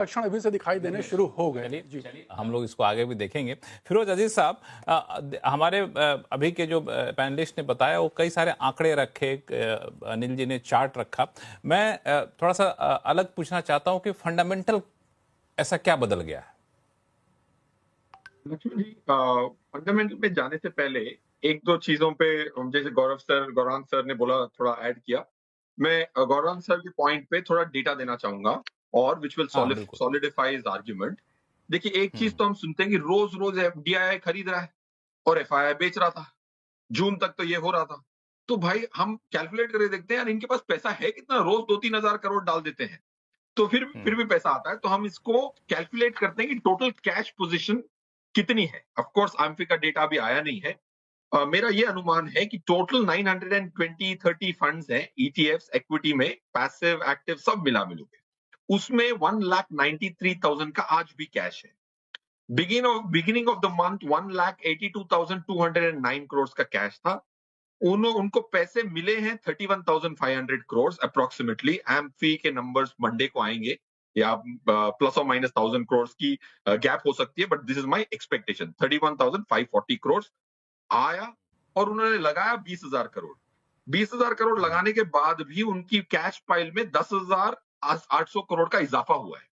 लक्षण अभी से दिखाई देने शुरू हो गए। चलिए हम लोग इसको आगे भी देखेंगे। फिरोज अजीज साहब, हमारे अभी के जो पैनलिस्ट ने बताया वो कई सारे आंकड़े रखे, अनिल जी ने चार्ट रखा। मैं थोड़ा सा अलग पूछना चाहता हूं कि फंडामेंटल ऐसा क्या बदल गया है? लक्ष्मण जी, फंडामेंटल पे जाने से पहले एक दो चीजों पे, जैसे गौरांग सर ने बोला, थोड़ा ऐड किया। मैं गौरांग सर के पॉइंट पे थोड़ा डेटा देना चाहूंगा और which will solidify his argument. देखिए, एक चीज तो हम सुनते हैं कि रोज रोज एफडीआई खरीद रहा है और एफआईआई बेच रहा था, जून तक तो ये हो रहा था। तो भाई हम कैलकुलेट करके देखते हैं यार, इनके पास पैसा है कितना, रोज 2-3 हजार करोड़ डाल देते हैं तो फिर भी पैसा आता है। तो हम इसको कैलकुलेट करते हैं कि टोटल कैश पोजीशन कितनी है। ऑफ कोर्स आमफी का डेटा अभी आया नहीं है। मेरा ये अनुमान है कि टोटल 920-30 फंड्स हैं, ईटीएफ्स, इक्विटी में, पैसिव एक्टिव सब मिला मिलू के, उसमें 1,93,000 का आज भी कैश है। Beginning of the month 1,82,209 crore का कैश था। उनको पैसे मिले हैं 31,500 करोड़ अप्रोक्सीमेटली। एम्फी के नंबर्स मंडे को आएंगे, या प्लस और माइनस 1,000 करोड़ की गैप हो सकती है, but this is my expectation. 31,540 crore आया और उन्होंने लगाया 20,000 करोड़। 20,000 करोड़ लगाने के बाद भी उनकी कैश पाइल में 10,800 करोड़ का इजाफा हुआ है।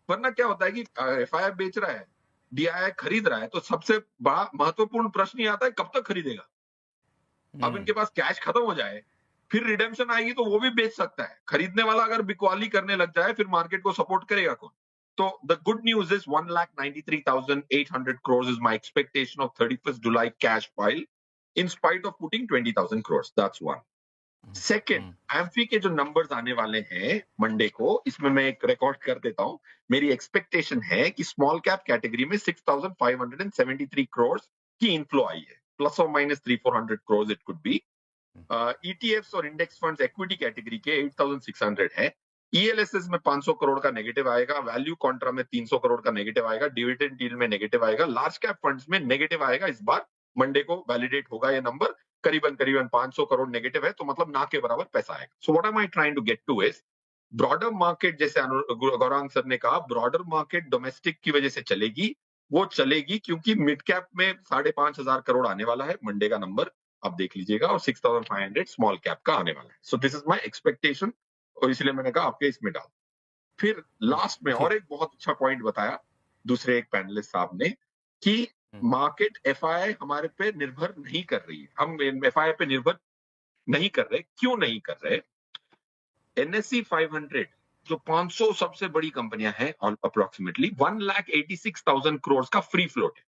वरना क्या होता है कि एफआईआई बेच रहा है, डीआईआई खरीद रहा है, तो सबसे बड़ा महत्वपूर्ण प्रश्न ये आता है कब तक खरीदेगा। अब इनके पास कैश खत्म हो जाए, फिर रिडेम्पशन आएगी तो वो भी बेच सकता है। खरीदने वाला अगर बिकवाली करने लग जाए, फिर मार्केट को सपोर्ट करेगा कौन? तो the good news is 1,93,800 crores is my expectation of 31st July cash pile in spite of putting 20,000 crores. That's one. Second, amphi के जो नंबर्स आने वाले हैं मंडे को, इसमें मैं एक रिकॉर्ड कर देता हूं। मेरी एक्सपेक्टेशन है कि स्मॉल कैप कैटेगरी में 6,573 करोड़ की इनफ्लो आई है, प्लस और minus 300-400 crore it could be. ETFs और इंडेक्स फंड्स इक्विटी कैटेगरी के 8,600 है। ईएलएसएस में 500 करोड़ का नेगेटिव आएगा, वैल्यू कॉन्ट्रा में 300 करोड़ का नेगेटिव आएगा, डिविडेंड डील में नेगेटिव आएगा, लार्ज कैप फंड्स में नेगेटिव आएगा। इस बार मंडे को वैलिडेट होगा ये नंबर, करीबन 500 करोड़ नेगेटिव है, तो मतलब ना के बराबर पैसा आएगा। So what am I trying to get to is broader market, जैसे गौरांग सर ने कहा, ब्रॉडर मार्केट डोमेस्टिक की वजह से चलेगी। वो चलेगी क्योंकि मिड कैप में 5,500 करोड़ आने वाला है, मंडे का नंबर आप देख लीजिएगा, और 6,500 स्मॉल कैप का आने वाला है। So this is my expectation, और इसलिए मैंने कहा आपके इसमें डाल। फिर लास्ट में और एक बहुत अच्छा पॉइंट बताया दूसरे एक पैनलिस्ट साहब ने कि मार्केट एफआईआई हमारे पे निर्भर नहीं कर रही है। हम एफआईआई पे निर्भर नहीं कर रहे। क्यों नहीं कर रहे? एनएससी 500 जो 500 सबसे बड़ी कंपनियां हैं, अप्रोक्सीमेटली 1,86,000 करोड़ का फ्री फ्लोट है।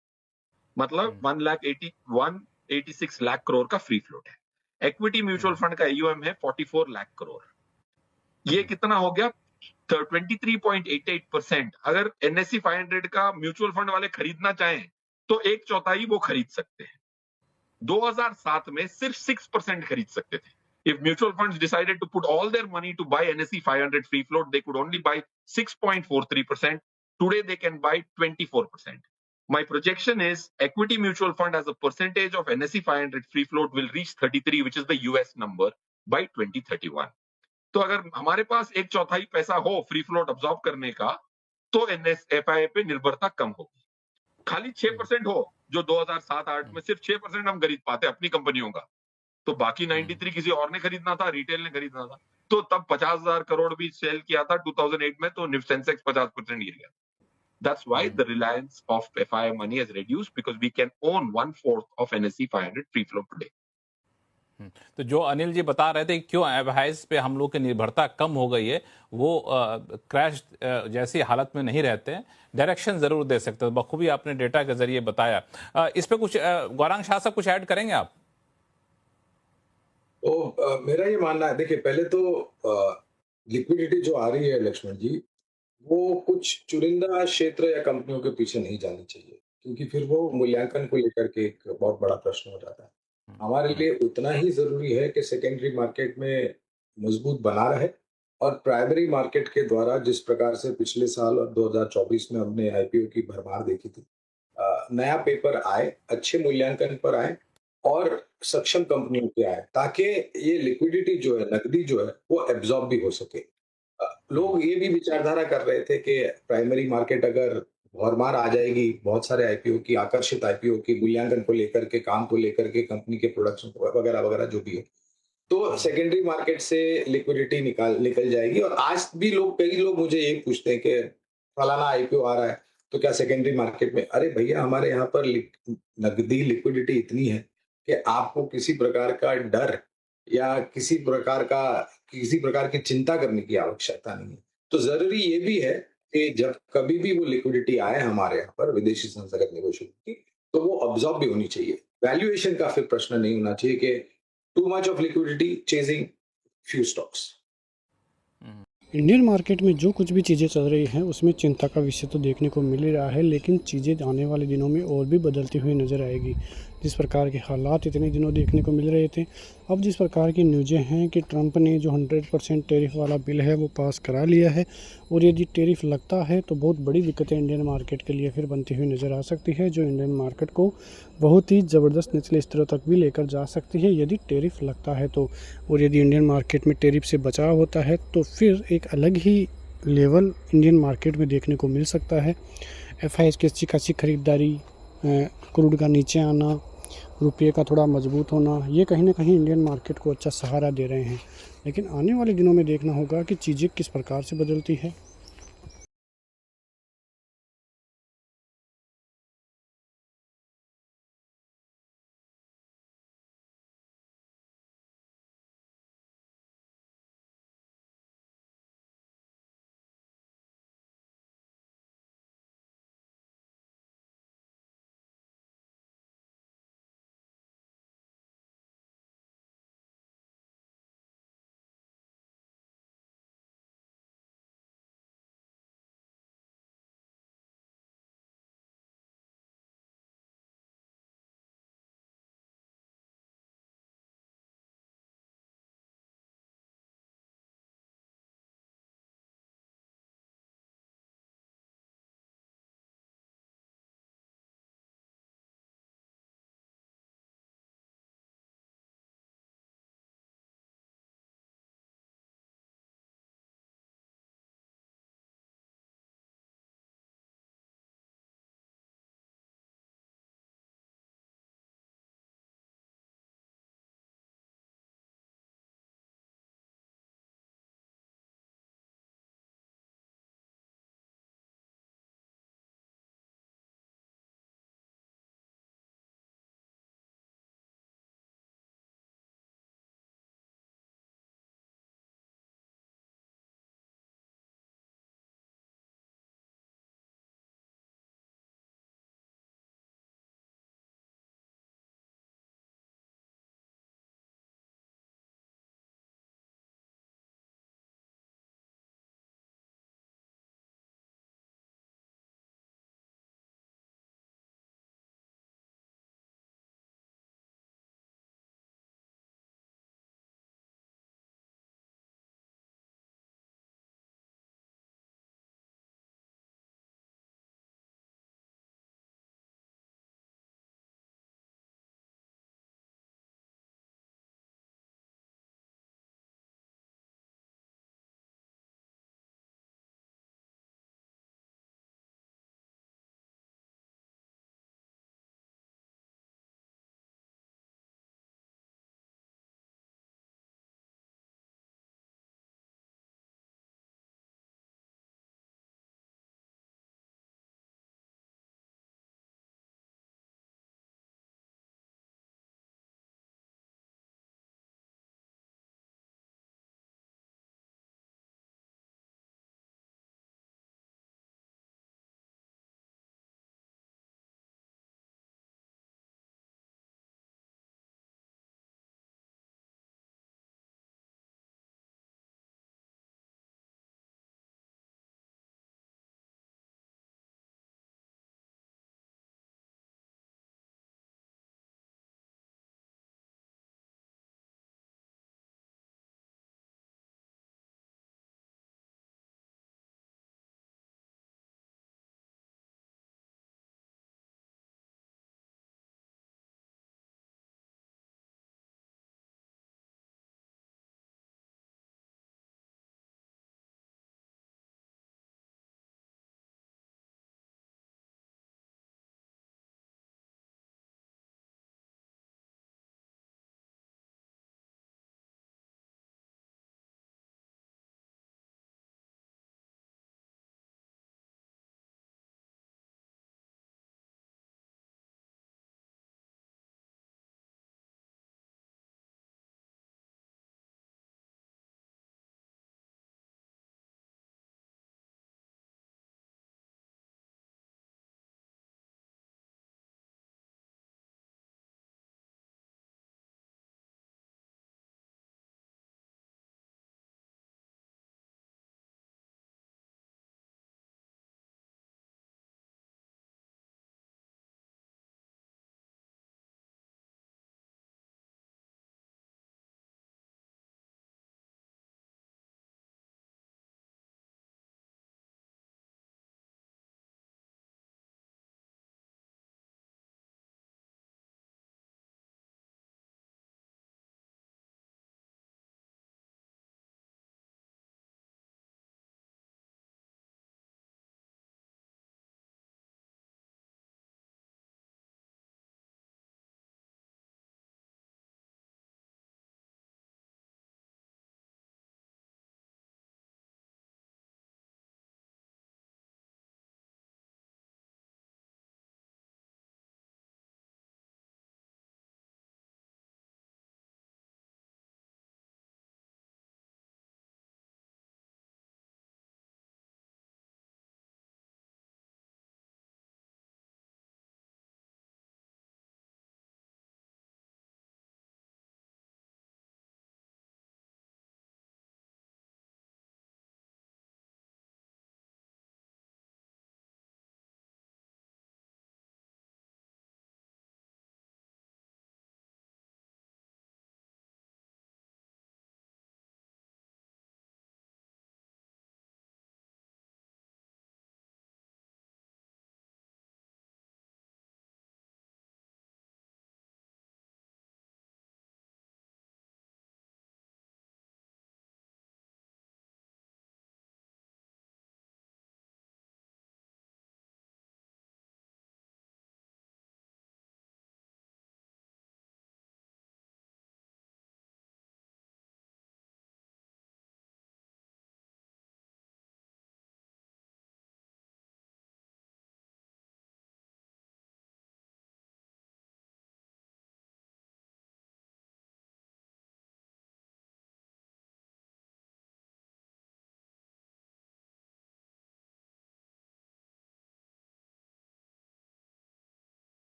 मतलब 1,86 लाख करोड़ का फ्री फ्लोट है। इक्विटी म्यूचुअल फंड का ईयूएम है 44 लाख करोड़। ये कितना हो गया? 23.88%। अगर एनएससी 500 का म्यूचुअल फंड वाले खरीदना चाहें तो 1/4 वो खरीद सकते हैं। 2007 में सिर्फ 6% खरीद सकते थे। If mutual funds decided to put all their money to buy NSE 500 free float, they could only buy 6.43%. Today they can buy 24%. My projection is equity mutual fund as a percentage of NSE 500 free float will reach 33, which is the US number, by 2031. तो अगर हमारे पास 1/4 पैसा हो free float absorb करने का, तो FII पे निर्भरता कम होगी। खाली 6% हो, जो 2007-8 में सिर्फ 6% हम खरीद पाते अपनी कंपनियों का, तो बाकी 93 किसी और ने खरीदना था, रिटेल ने खरीदना था। तो तब 50,000 करोड़ भी सेल किया था 2008 में, तो सेंसेक्स 50% गिर गया। That's why the reliance of FII money has reduced, because we can own 1/4 of NSE 500 free float today. तो जो अनिल जी बता रहे थे क्यों एफआईआई पे हम लोग की निर्भरता कम हो गई है, वो क्रैश जैसी हालत में नहीं रहते हैं, डायरेक्शन जरूर दे सकते हैं। बखूबी आपने डेटा के जरिए बताया। इस पे कुछ गौरांग शाह साहब कुछ ऐड करेंगे आप? तो मेरा ये मानना है, देखिए पहले तो लिक्विडिटी जो आ रही है लक्ष्मण जी, वो कुछ चुनिंदा क्षेत्र या कंपनियों के पीछे नहीं जानी चाहिए, क्योंकि फिर वो मूल्यांकन को लेकर के एक बहुत बड़ा प्रश्न हो जाता है। हमारे लिए उतना ही जरूरी है कि सेकेंडरी मार्केट में मजबूत बना रहे, और प्राइमरी मार्केट के द्वारा जिस प्रकार से पिछले साल और 2024 में हमने आईपीओ की भरमार देखी थी, नया पेपर आए, अच्छे मूल्यांकन पर आए और सक्षम कंपनियों के आए, ताकि ये लिक्विडिटी जो है, नकदी जो है, वो एब्जॉर्ब भी हो सके। लोग ये भी विचारधारा कर रहे थे कि प्राइमरी मार्केट अगर भरमार आ जाएगी, बहुत सारे आईपीओ की, आकर्षित आईपीओ की मूल्यांकन को लेकर के, काम को लेकर के, कंपनी के प्रोडक्शन वगैरह-वगैरह जो भी है, तो सेकेंडरी मार्केट से लिक्विडिटी निकल जाएगी। और आज भी कई लोग मुझे यही पूछते हैं कि फलाना आईपीओ आ रहा है, तो क्या सेकेंडरी मार्केट में? अरे भैया, हमारे यहाँ पर नकदी लिक्विडिटी इतनी है कि आपको किसी प्रकार का डर या किसी प्रकार की चिंता करने की आवश्यकता नहीं है। तो ज़रूरी ये भी है कि जब कभी भी वो लिक्विडिटी आए हमारे यहाँ पर विदेशी संस्थागत निवेशकों की, तो वो अब्ज़ॉर्ब भी होनी चाहिए। वैल्यूएशन का फिर प्रश्न नहीं होना चाहिए कि too much of liquidity chasing few stocks. Indian market में जो कुछ भी चीज़ें चल रही हैं उसमें चिंता का विषय तो देखने को मिल ही रहा है, लेकिन चीज़ें आने वाले दिनों में और भी बदलती हुई नज़र आएगी। जिस प्रकार के हालात इतने दिनों देखने को मिल रहे थे, अब जिस प्रकार की न्यूज़ें हैं कि ट्रंप ने जो 100% टैरिफ वाला बिल है वो पास करा लिया है, और यदि टैरिफ लगता है तो बहुत बड़ी दिक्कतें इंडियन मार्केट के लिए फिर बनती हुई नज़र आ सकती है, जो इंडियन मार्केट को बहुत ही ज़बरदस्त निचले स्तरों तक भी लेकर जा सकती है यदि टैरिफ लगता है तो। और यदि इंडियन मार्केट में टैरिफ से बचाव होता है तो फिर एक अलग ही लेवल इंडियन मार्केट में देखने को मिल सकता है। एफआईएस की अच्छी खासी खरीदारी, क्रूड का नीचे आना, रुपये का थोड़ा मजबूत होना, ये कहीं ना कहीं इंडियन मार्केट को अच्छा सहारा दे रहे हैं। लेकिन आने वाले दिनों में देखना होगा कि चीज़ें किस प्रकार से बदलती है।